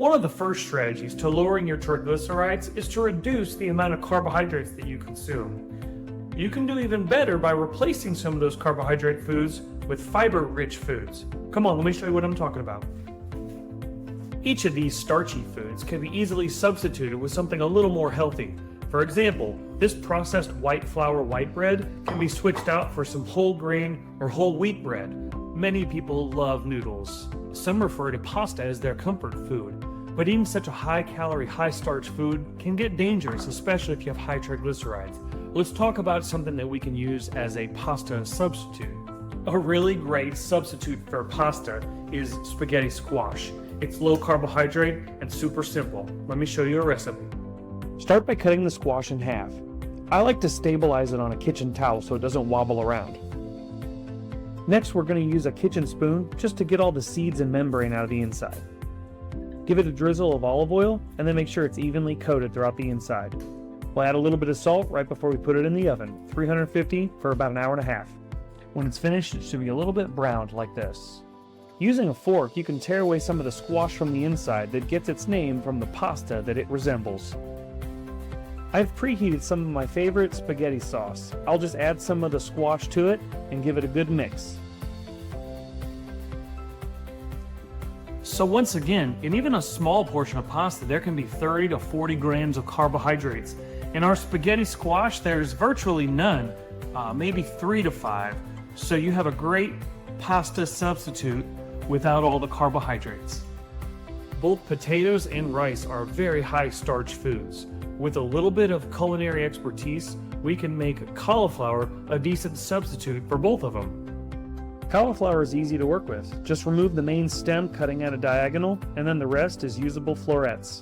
One of the first strategies to lowering your triglycerides is to reduce the amount of carbohydrates that you consume. You can do even better by replacing some of those carbohydrate foods with fiber-rich foods. Come on, let me show you what I'm talking about. Each of these starchy foods can be easily substituted with something a little more healthy. For example, this processed white flour white bread can be switched out for some whole grain or whole wheat bread. Many people love noodles. Some refer to pasta as their comfort food. But eating such a high-calorie, high-starch food can get dangerous, especially if you have high triglycerides. Let's talk about something that we can use as a pasta substitute. A really great substitute for pasta is spaghetti squash. It's low carbohydrate and super simple. Let me show you a recipe. Start by cutting the squash in half. I like to stabilize it on a kitchen towel so it doesn't wobble around. Next, we're going to use a kitchen spoon just to get all the seeds and membrane out of the inside. Give it a drizzle of olive oil and then make sure it's evenly coated throughout the inside. We'll add a little bit of salt right before we put it in the oven, 350 for about an hour and a half. When it's finished, it should be a little bit browned like this. Using a fork, you can tear away some of the squash from the inside that gets its name from the pasta that it resembles. I've preheated some of my favorite spaghetti sauce. I'll just add some of the squash to it and give it a good mix. So once again, in even a small portion of pasta, there can be 30 to 40 grams of carbohydrates. In our spaghetti squash, there's virtually none, maybe 3 to 5. So you have a great pasta substitute without all the carbohydrates. Both potatoes and rice are very high starch foods. With a little bit of culinary expertise, we can make cauliflower a decent substitute for both of them. Cauliflower is easy to work with. Just remove the main stem cutting at a diagonal, and then the rest is usable florets.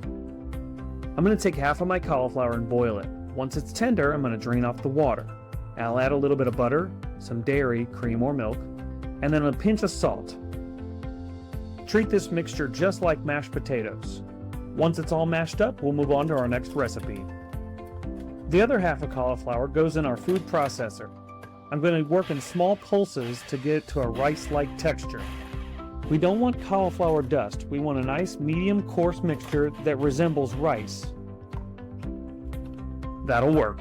I'm going to take half of my cauliflower and boil it. Once it's tender, I'm going to drain off the water. I'll add a little bit of butter, some dairy, cream or milk, and then a pinch of salt. Treat this mixture just like mashed potatoes. Once it's all mashed up, we'll move on to our next recipe. The other half of cauliflower goes in our food processor. I'm going to work in small pulses to get it to a rice-like texture. We don't want cauliflower dust. We want a nice medium coarse mixture that resembles rice. That'll work.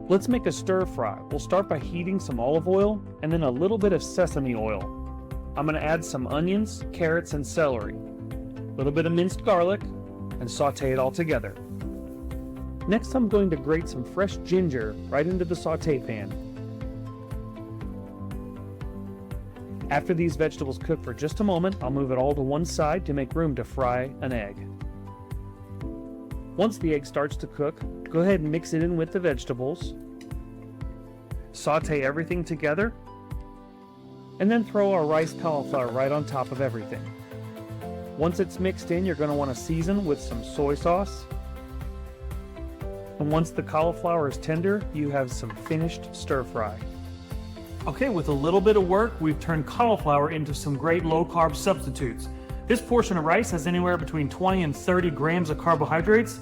Let's make a stir fry. We'll start by heating some olive oil and then a little bit of sesame oil. I'm going to add some onions, carrots, and celery. A little bit of minced garlic and saute it all together. Next, I'm going to grate some fresh ginger right into the saute pan. After these vegetables cook for just a moment, I'll move it all to one side to make room to fry an egg. Once the egg starts to cook, go ahead and mix it in with the vegetables. Saute everything together, and then throw our rice cauliflower right on top of everything. Once it's mixed in, you're going to want to season with some soy sauce. And once the cauliflower is tender, you have some finished stir fry. Okay, with a little bit of work, we've turned cauliflower into some great low-carb substitutes. This portion of rice has anywhere between 20 and 30 grams of carbohydrates.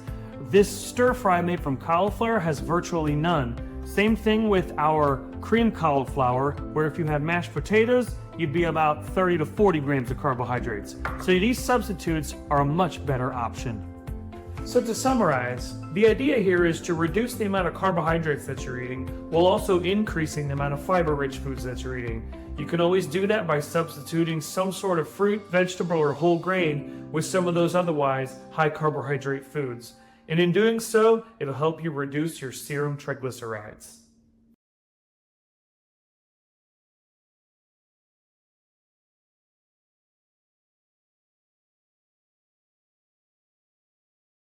This stir fry made from cauliflower has virtually none. Same thing with our cream cauliflower, where if you had mashed potatoes, you'd be about 30 to 40 grams of carbohydrates. So these substitutes are a much better option. So to summarize, the idea here is to reduce the amount of carbohydrates that you're eating while also increasing the amount of fiber-rich foods that you're eating. You can always do that by substituting some sort of fruit, vegetable, or whole grain with some of those otherwise high carbohydrate foods. And in doing so, it'll help you reduce your serum triglycerides.